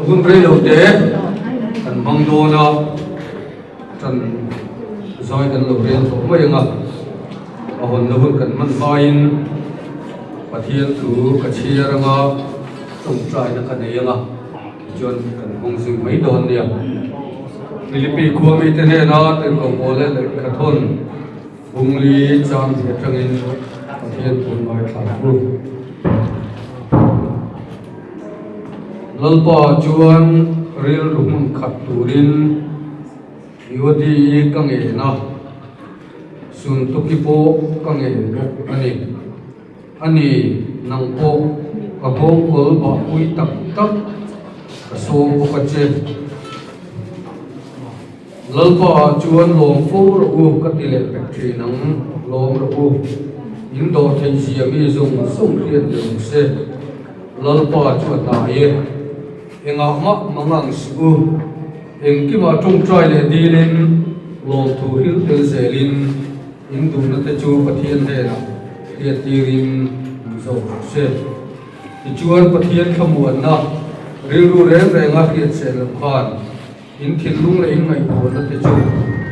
hun rei lo te kan mang do na tan zoi kan lo rel to mai nga a hon na hun kan man fain pathian tu ka chia ranga tung trai na kan nei nga chon kan hong sing mai don nia Philippi khuwa mi te ne na ten ko bole le ka thon ungli cham he tangin pathian tu mai thla ru lalpa chuan ril rumun khat turin yodi kange na sun tukipo kange ani nang po ka bong kol ba pui tak tak ka so ko ka che lalpa chuan lom fo ro u ka tile factory nang lom ro u in do thei si ami zung sung rian dong se lalpa chuan na ye enga ma mangang su eng ki ma tung trai le dilin lom thu hil tel zelin in dum na te chu pathian he na ria tirin zo se ti chuan pathian khamuan na ril ru reng renga riat sel khan in thil lung le in ngai bo na te chu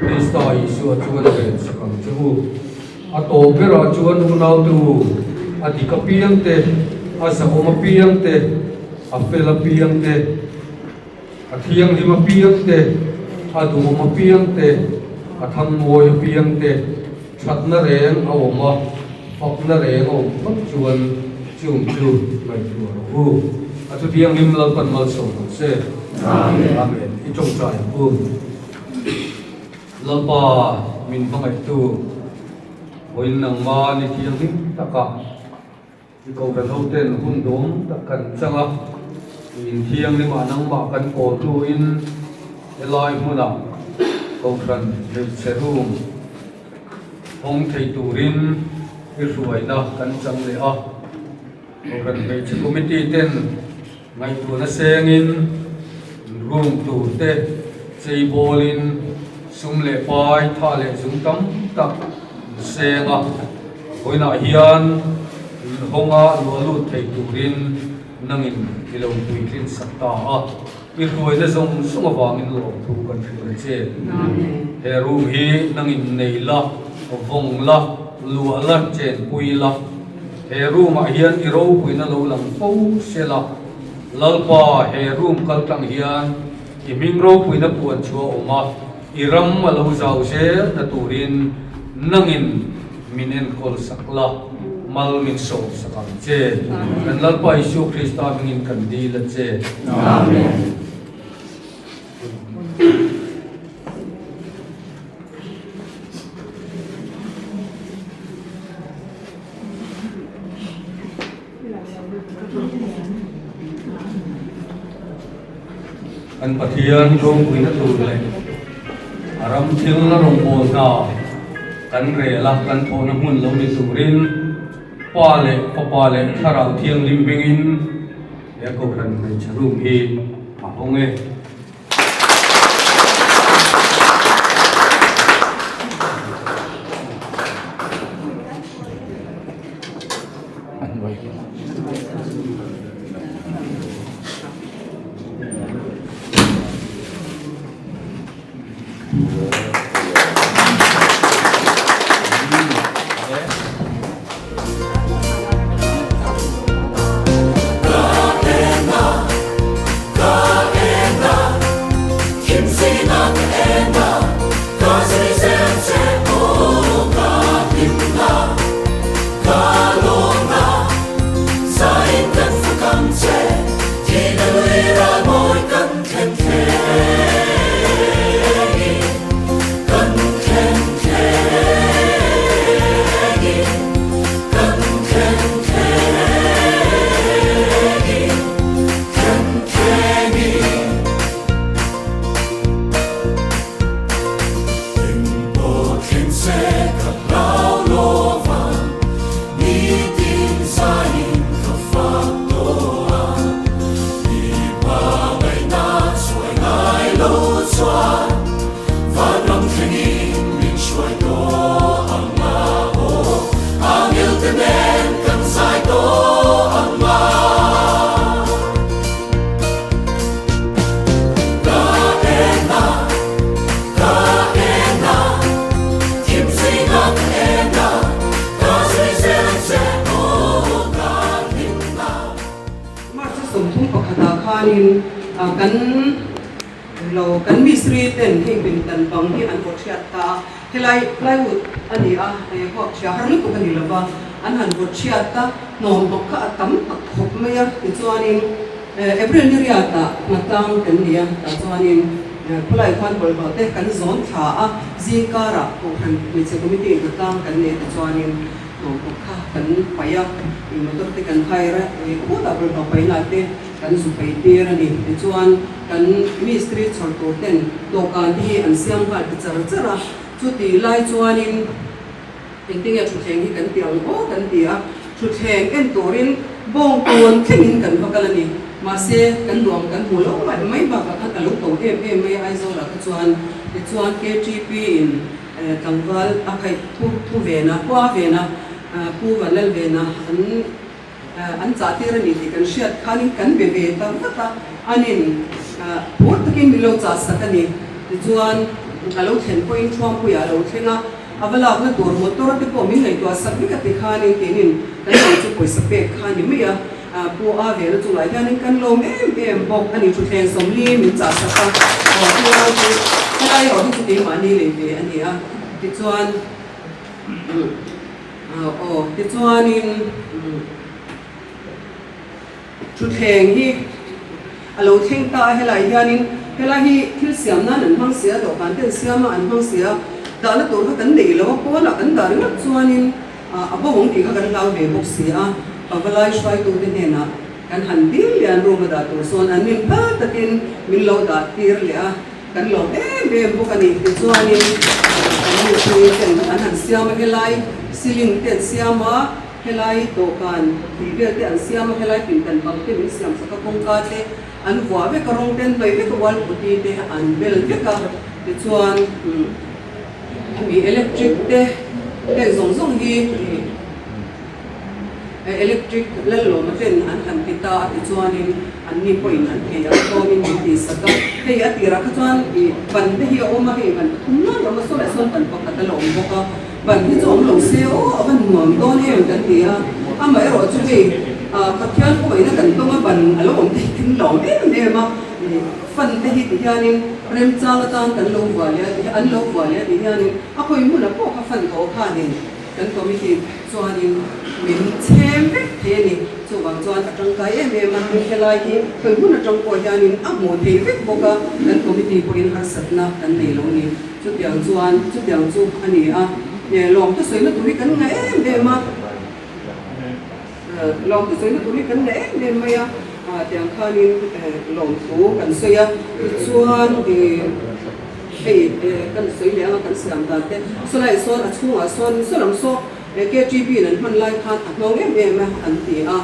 krista isu chuan re sakam chu a to pera chuan unau tu a di kapiang te a sa oma piang te a pela piang te a thiang lima piang te a du oma piang te a tham moi piang te that na reng a oma phok na reng o phok chuan chum chu mai chu ru a tu piang lim lal pan mal so se amen I trong trai pu lalpa min bangai tu oil nang ma ni thiang lim taka I ko kan hotel hun dom takan changa in thiang ni ma nang ma kan ko tu in elai muna ko kan le serum hong thei turin I ruai na kan chang le a ko kan be che committee ten ngai tu na sengin room tu te chei bolin sum le pai tha le zum tam tak senga hoina hian honga lu thei turin nangin ilo tuitlin sakta a I ruai na zong sunga wangin lo tu kan thil che he room hi nangin nei la vong la lu la chen pui la he room a hian I ro pui na lo lang po se la lalpa he room kal tang hian I ming ro pui na puan chua oma I ram ma lo zau se na turin nangin minen kol sakla mal min so sakam che kan lalpa Isu Krista mingin kan di la che amen an pathian rong pui na tu le aram thil na rong bol na kan re la kan tho na hun lo ni turin pa le tharau thiang lim bingin ya ko kan mai charum hi ma honge Kaena chuanin kan misri ten hei bin tan bang hi an vot thiat ta helai plywood ani a ho thia har lu kan ni lova an han vot thiat ta nom bok kha tam tak khop mai a chuanin april ni ria ta matang kan nia ta chuanin pulai khan bol ba te kan zon tha a zikara ko han mi che committee matang kan ne chuanin nom bok kha kan paya i motor te kan khaira ko ta bol ba pai na te kan su pai te ra ni chuan kan ministry chhor to ten lokan hi an siam hal ti char chara chu ti lai chuanin ting ya thu theng hi kan tiang o kan tia thu theng en torin bong tuan thengin kan vakalani ma se kan luang kan hulo mai ba ka kan lu to mai ai zo la chuan KTP in tangwal akai thu vena kwa vena pu valal vena an chatir ni ti kan shiat khanin kan be tam ta anin port takin milo cha sakani chuan alo then point thom pu ya lo thenga avala na tur motor te po min nei to sakni ka te khanin tenin kan chu poisa pe khani me ya pu a ve lu chu lai hianin kan lo em bok ani thu theng som li min cha saka o chu kai ho chu te mani le ve ani a ti chuan ti chuanin thu theng hi alo theng ta helai hianin helai hi thil siam na an hang sia do kan ten siama an hang sia da na tur ha kan nei lo ko la kan dar na chuanin aba hong ti kha kan lau ve bok sia pavalai shwai tu te na kan han bil lian ro ma da tu son an min pa takin min lo da tir le a kan lo be bok ani ti chuanin kan ni chu ten an han siama helai ceiling ten siama helai to kan ti ve te an siama helai pin kan bang te min siam saka kong ka te an vua ve ka rong ten bai ve ka wal puti te an bel ve ka ti chuan mi electric te zong hi electric lalo ma ten an han pita ti chuanin an ni point an ke ya ko min ti saka hei atira ka chuan i ban te hi o ma hei ban no yo ma so la son ban pa ka lo mo ka ban hi chom lo se o ban nuam don he kan ti a mai ro chu hei pathian ko ina kan to ma ban alo om te kin lo me ma fan te hi ti hianin rem chala tan kan lo wa ya an lo wa ya ti hianin a khoi mu na po ka fan to kha ni kan committee chuanin min chem ve the ni chu wang chuan atang kai em man helai hi khoi mu na tang ko hianin a mo the ve boka kan committee ko in har satna kan nei lo ni chu tiang chu ani a ye long to soi na tu kan nga em ma long to soi na tu kan nga em ma ya tiang khanin long thu kan soi ya chuan kan soi le kan siam da te so lai so a chunga son so lam so KTP nan man lai khan a ngong em an ti a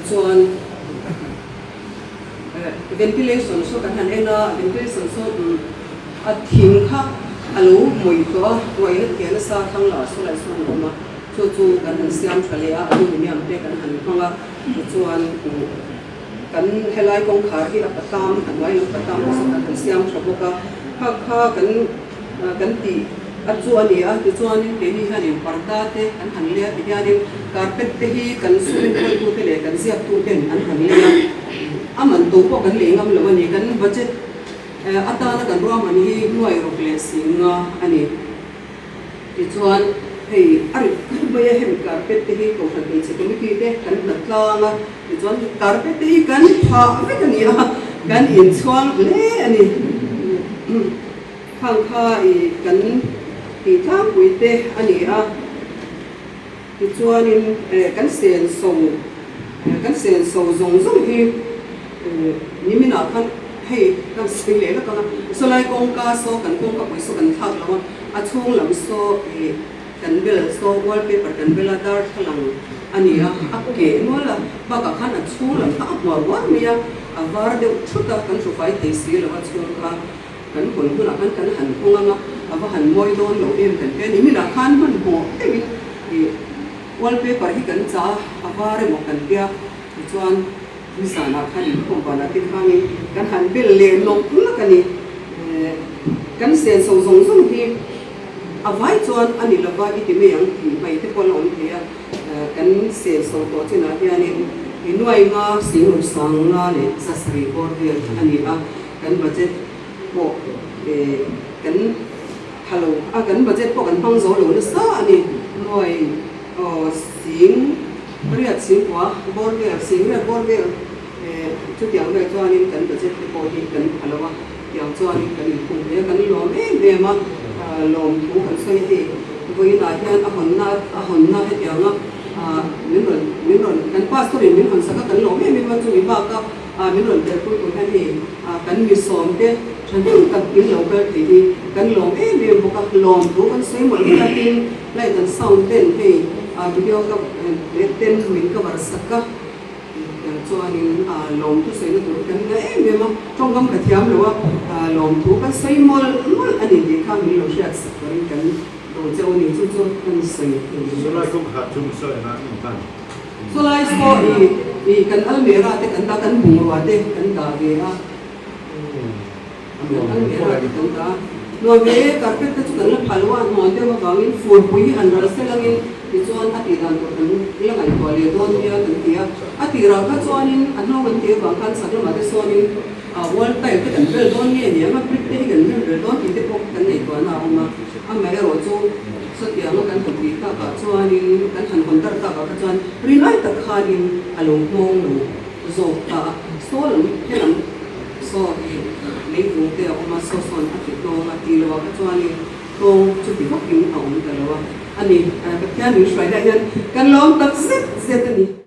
chuan ventilation so kan han ena ventilation so a thing kha alo moi to roi na ke na sa thang la so lai so ma chu kan han siam thale a aluminium te kan han hanga chuan kan helai kong khar hi a patam an wai lo patam so kan siam throboka kha kan ti chu ani a ti chuan te hi hanin parda te an han le ti hianin carpet te hi kan swimming pool tu te le kan siap tu ten an han le aman to po kan le ngam lo ani kan budget ata na kan ro mani hi nuai ro ple singa ani ti chuan hei ari baya hem carpet te hi ko han te committee te kan natlanga ti chuan carpet te hi kan pha ve kan ya kan in chuang le ani khang kha I kan ti thang pui te ani a ti chuanin kan sen so zong hi nimina khan hei kan sile la kana so lai kong ka pui so kan thak lawa a chung lam so kan bel so wallpaper kan bela dar thalang ani a ke no la ba ka khan a chung lam ta wa me ya a var de thuta kan so fai te si la chung ka kan hun la kan han khonga ava han moi don lo em kan te ni mi la khan man ho te mi wallpaper hi kan cha avare mo kan dia chuan mi sa na khan ko ba na ti khani kan han bel le no la kan ni kan sen so zong hi avai chuan ani lova I ti me yang mai te ko lo ni ya kan sen so to china hianin nuôi nga sinh lúc sang nga ne sa sri bor ve ani a kan budget po kan hello kan budget po kan pang zo lo na sa ani nuôi sinh riat sinh quá bor ve sinh riat bor ve chút tiếng về cho anh cần budget po hi kan hello yang cho anh cần phụ để kan lo em mà lo phụ kan xoay thì với lại hiện ahon na hết yang mình rồi kan pastor mình hon saka kan lo em mà chú ba ka mình rồi để cuối cùng thì kan mi som te chan tu kan in lo ka thì kan lo em bộ ka lo phụ kan xoay một cái tin lại kan sound ten thì video ka ten mình ka var saka cho anh lòng thu xây được cái này em mà trong công cái thiam rồi lòng thu cái xây mol anh đi khám mình lo sẽ sắp tới cái đồ cho anh cho anh xây số lại cũng hạt chung sợi là in tan số lại số thì cái almera thì cái ta cái bùng vào thì cái ta về ha almera thì cái ta rồi về carpet thì chúng ta là phalwa nó thì mà vangin phun bụi anh rồi sẽ langin thì cho anh ati dan ko kan ilang ay ko le don dia kan dia ati ra ka cho anh ano kan dia bang kan sa ma de so ni wall tai ka kan bel don ni ni ma prit te kan bel don ti te pok kan nei ko na ma ma ro cho so ti ang kan ti ka ka cho anh kan han kon tar ka ka cho anh ri lai ta kha ni along mong lu zo ta so lam he lam so le vu te ma so son ati to ati lo ka cho anh to chu ti pok ni a on ta lo ani ka kya ni shwai da yan kan lom tak set set ni